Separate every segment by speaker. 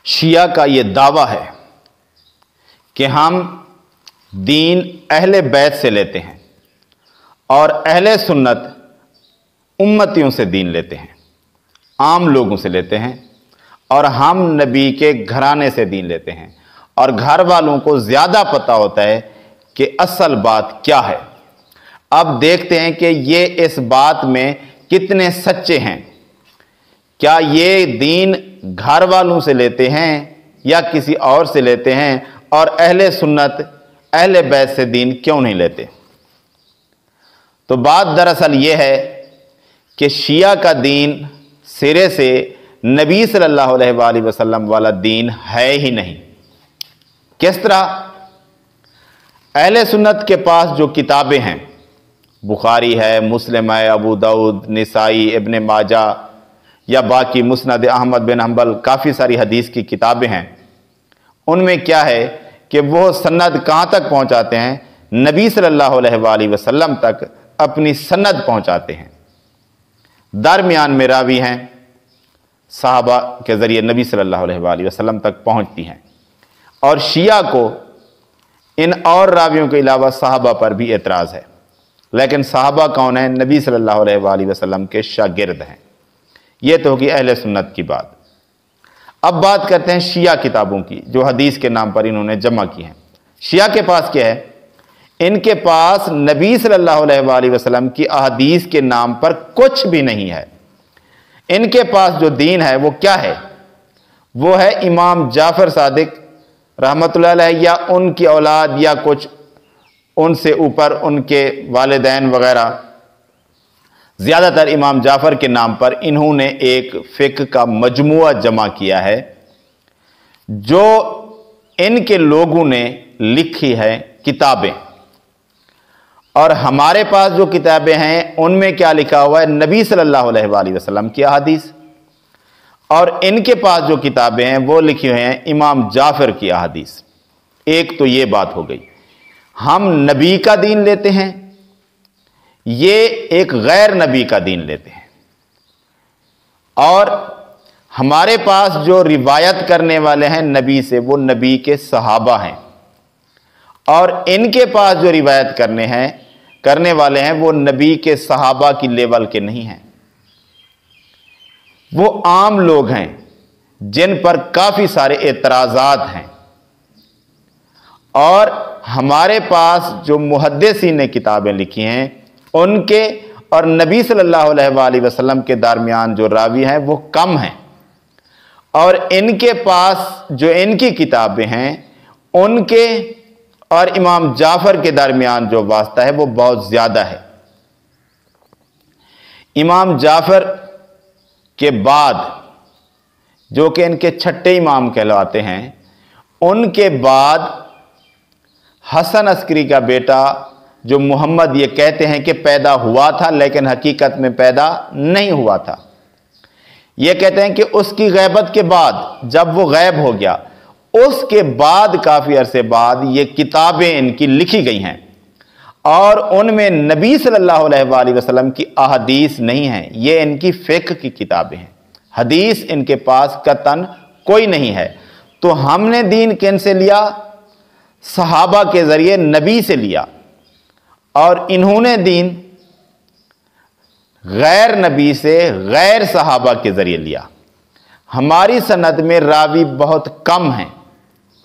Speaker 1: شیعہ کا یہ دعویٰ ہے کہ ہم دین اہل بیت سے لیتے ہیں اور اہل سنت امتیوں سے دین لیتے ہیں، عام لوگوں سے لیتے ہیں، اور ہم نبی کے گھرانے سے دین لیتے ہیں، اور گھر والوں کو زیادہ پتہ ہوتا ہے کہ اصل بات کیا ہے۔ اب دیکھتے ہیں کہ یہ اس بات میں کتنے سچے ہیں۔ کیا یہ دین گھر والوں سے لیتے ہیں یا کسی اور سے لیتے ہیں، اور اہل سنت اہل بیت سے دین کیوں نہیں لیتے؟ تو بات دراصل یہ ہے کہ شیعہ کا دین سرے سے نبی صلی اللہ علیہ وآلہ وسلم والا دین ہے ہی نہیں۔ کس طرح؟ اہل سنت کے پاس جو کتابیں ہیں، بخاری ہے، مسلم ہے، ابو داؤد، نسائی، ابن ماجہ یا باقی مسند احمد بن حنبل، کافی ساری حدیث کی کتابیں ہیں، ان میں کیا ہے کہ وہ سند کہاں تک پہنچاتے ہیں؟ نبی صلی اللہ علیہ وآلہ وسلم تک اپنی سند پہنچاتے ہیں۔ درمیان میں راوی ہیں، صحابہ کے ذریعے نبی صلی اللہ علیہ وآلہ وسلم تک پہنچتی ہیں۔ اور شیعہ کو ان اور راویوں کے علاوہ صحابہ پر بھی اعتراض ہے، لیکن صحابہ کون ہیں؟ نبی صلی اللہ علیہ وآلہ وسلم کے شاگرد ہیں۔ یہ تو ہوگی اہل سنت کی بات۔ اب بات کرتے ہیں شیعہ کتابوں کی جو حدیث کے نام پر انہوں نے جمع کی ہیں۔ شیعہ کے پاس کیا ہے؟ ان کے پاس نبی صلی اللہ علیہ وآلہ وسلم کی احادیث کے نام پر کچھ بھی نہیں ہے۔ ان کے پاس جو دین ہے وہ کیا ہے؟ وہ ہے امام جعفر صادق رحمۃ اللہ علیہ یا ان کی اولاد یا کچھ ان سے اوپر ان کے والدین وغیرہ۔ زیادہ تر امام جعفر کے نام پر انہوں نے ایک فقہ کا مجموعہ جمع کیا ہے جو ان کے لوگوں نے لکھی ہے کتابیں۔ اور ہمارے پاس جو کتابیں ہیں ان میں کیا لکھا ہوا ہے؟ نبی صلی اللہ علیہ وآلہ وسلم کی احادیث۔ اور ان کے پاس جو کتابیں ہیں وہ لکھی ہوئی ہیں امام جعفر کی احادیث۔ ایک تو یہ بات ہو گئی، ہم نبی کا دین لیتے ہیں، یہ ایک غیر نبی کا دین لیتے ہیں۔ اور ہمارے پاس جو روایت کرنے والے ہیں نبی سے وہ نبی کے صحابہ ہیں، اور ان کے پاس جو روایت کرنے والے ہیں وہ نبی کے صحابہ کی لیول کے نہیں ہیں، وہ عام لوگ ہیں جن پر کافی سارے اعتراضات ہیں۔ اور ہمارے پاس جو محدثین نے کتابیں لکھی ہیں ان کے اور نبی صلی اللہ علیہ وآلہ وسلم کے درمیان جو راوی ہیں وہ کم ہیں، اور ان کے پاس جو ان کی کتابیں ہیں ان کے اور امام جعفر کے درمیان جو واسطہ ہے وہ بہت زیادہ ہے۔ امام جعفر کے بعد جو کہ ان کے چھٹے امام کہلاتے ہیں، ان کے بعد حسن عسکری کا بیٹا جو محمد یہ کہتے ہیں کہ پیدا ہوا تھا لیکن حقیقت میں پیدا نہیں ہوا تھا۔ یہ کہتے ہیں کہ اس کی غیبت کے بعد جب وہ غائب ہو گیا اس کے بعد کافی عرصے بعد یہ کتابیں ان کی لکھی گئی ہیں، اور ان میں نبی صلی اللہ علیہ وآلہ وسلم کی احادیث نہیں ہیں، یہ ان کی فقہ کی کتابیں ہیں، حدیث ان کے پاس قطعاً کوئی نہیں ہے۔ تو ہم نے دین کن سے لیا؟ صحابہ کے ذریعے نبی سے لیا، اور انہوں نے دین غیر نبی سے غیر صحابہ کے ذریعے لیا۔ ہماری سند میں راوی بہت کم ہیں،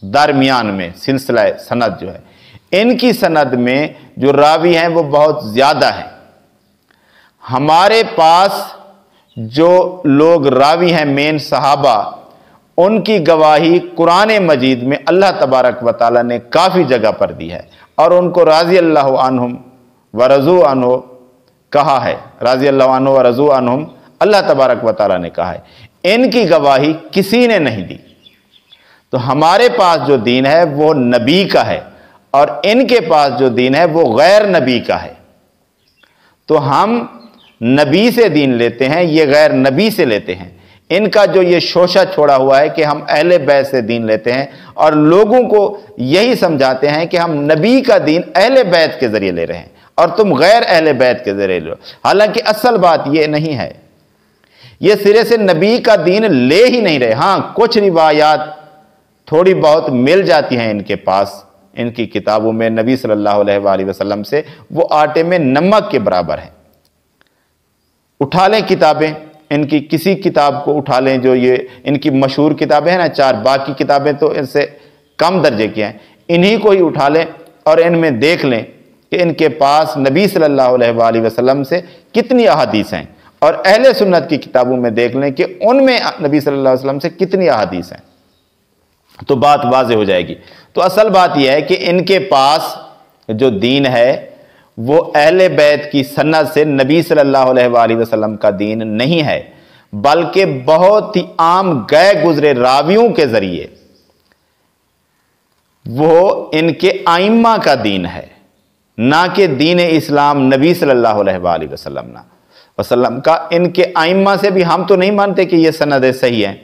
Speaker 1: درمیان میں سلسلہ سند جو ہے، ان کی سند میں جو راوی ہیں وہ بہت زیادہ ہیں۔ ہمارے پاس جو لوگ راوی ہیں مین صحابہ، ان کی گواہی قرآن مجید میں اللہ تبارک و تعالیٰ نے کافی جگہ پر دی ہے، اور ان کو رضی اللہ عنہم ورضوا عنہ کہا ہے۔ رضی اللہ عنہ ورضوا عنہم اللہ تبارک و تعالیٰ نے کہا ہے، ان کی گواہی کسی نے نہیں دی۔ تو ہمارے پاس جو دین ہے وہ نبی کا ہے، اور ان کے پاس جو دین ہے وہ غیر نبی کا ہے۔ تو ہم نبی سے دین لیتے ہیں، یہ غیر نبی سے لیتے ہیں۔ ان کا جو یہ شوشہ چھوڑا ہوا ہے کہ ہم اہل بیت سے دین لیتے ہیں، اور لوگوں کو یہی سمجھاتے ہیں کہ ہم نبی کا دین اہل بیت کے ذریعے لے رہے ہیں اور تم غیر اہل بیت کے ذریعے لو، حالانکہ اصل بات یہ نہیں ہے۔ یہ سرے سے نبی کا دین لے ہی نہیں رہے۔ ہاں کچھ روایات تھوڑی بہت مل جاتی ہیں ان کے پاس، ان کی کتابوں میں نبی صلی اللہ علیہ وآلہ وسلم سے، وہ آٹے میں نمک کے برابر ہیں۔ اٹھا لیں کتابیں ان کی، کسی کتاب کو اٹھا لیں جو یہ ان کی مشہور کتابیں ہیں نا چار، باقی کتابیں تو ان سے کم درجے کی ہیں، انہی کو ہی اٹھا لیں اور ان میں دیکھ لیں کہ ان کے پاس نبی صلی اللہ علیہ وآلہ وسلم سے کتنی احادیث ہیں، اور اہل سنت کی کتابوں میں دیکھ لیں کہ ان میں نبی صلی اللہ علیہ وسلم سے کتنی احادیث ہیں، تو بات واضح ہو جائے گی۔ تو اصل بات یہ ہے کہ ان کے پاس جو دین ہے وہ اہل بیت کی سنت سے نبی صلی اللہ علیہ وآلہ وسلم کا دین نہیں ہے، بلکہ بہت ہی عام گئے گزرے راویوں کے ذریعے وہ ان کے ائمہ کا دین ہے، نہ کہ دین اسلام نبی صلی اللہ علیہ وآلہ وسلم کا۔ ان کے ائمہ سے بھی ہم تو نہیں مانتے کہ یہ سندیں صحیح ہیں،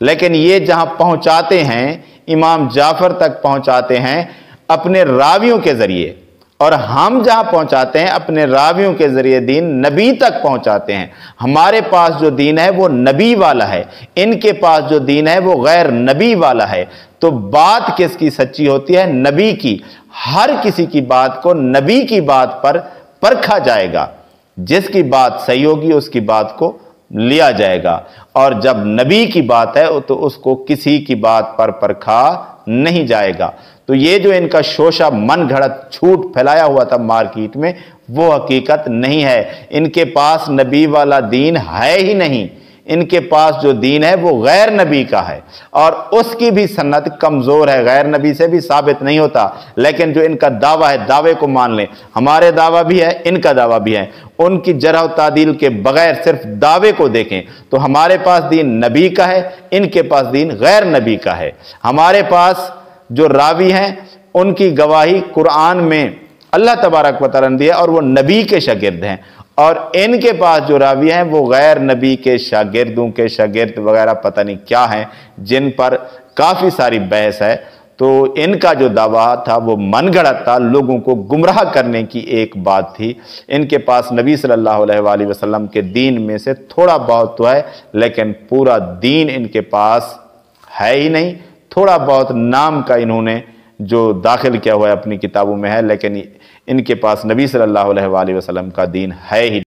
Speaker 1: لیکن یہ جہاں پہنچاتے ہیں امام جعفر تک پہنچاتے ہیں اپنے راویوں کے ذریعے، اور ہم جہاں پہنچاتے ہیں اپنے راویوں کے ذریعے دین نبی تک پہنچاتے ہیں۔ ہمارے پاس جو دین ہے وہ نبی والا ہے، ان کے پاس جو دین ہے وہ غیر نبی والا ہے۔ تو بات کس کی سچی ہوتی ہے؟ نبی کی۔ ہر کسی کی بات کو نبی کی بات پر پرکھا جائے گا، جس کی بات صحیح ہوگی اس کی بات کو لیا جائے گا، اور جب نبی کی بات ہے تو اس کو کسی کی بات پر پرکھا نہیں جائے گا۔ تو یہ جو ان کا شوشہ من گھڑت جھوٹ پھیلایا ہوا تھا مارکیٹ میں، وہ حقیقت نہیں ہے۔ ان کے پاس نبی والا دین ہے ہی نہیں، ان کے پاس جو دین ہے وہ غیر نبی کا ہے، اور اس کی بھی سنت کمزور ہے، غیر نبی سے بھی ثابت نہیں ہوتا۔ لیکن جو ان کا دعویٰ ہے، دعوے کو مان لیں، ہمارے دعویٰ بھی ہے، ان کا دعویٰ بھی ہے، ان کی جرح و تعدیل کے بغیر صرف دعوے کو دیکھیں تو ہمارے پاس دین نبی کا ہے، ان کے پاس دین غیر نبی کا ہے۔ ہمارے پاس جو راوی ہیں ان کی گواہی قرآن میں اللہ تبارک و تعالیٰ نے دیا، اور وہ نبی کے شاگرد ہیں، اور ان کے پاس جو راوی ہیں وہ غیر نبی کے شاگردوں کے شاگرد وغیرہ پتہ نہیں کیا ہیں، جن پر کافی ساری بحث ہے۔ تو ان کا جو دعویٰ تھا وہ من گھڑت تھا، لوگوں کو گمراہ کرنے کی ایک بات تھی۔ ان کے پاس نبی صلی اللہ علیہ وآلہ وسلم کے دین میں سے تھوڑا بہت تو ہے، لیکن پورا دین ان کے پاس ہے ہی نہیں۔ تھوڑا بہت نام کا انہوں نے جو داخل کیا ہوا ہے اپنی کتابوں میں ہے، لیکن ان کے پاس نبی صلی اللہ علیہ وآلہ وسلم کا دین ہے ہی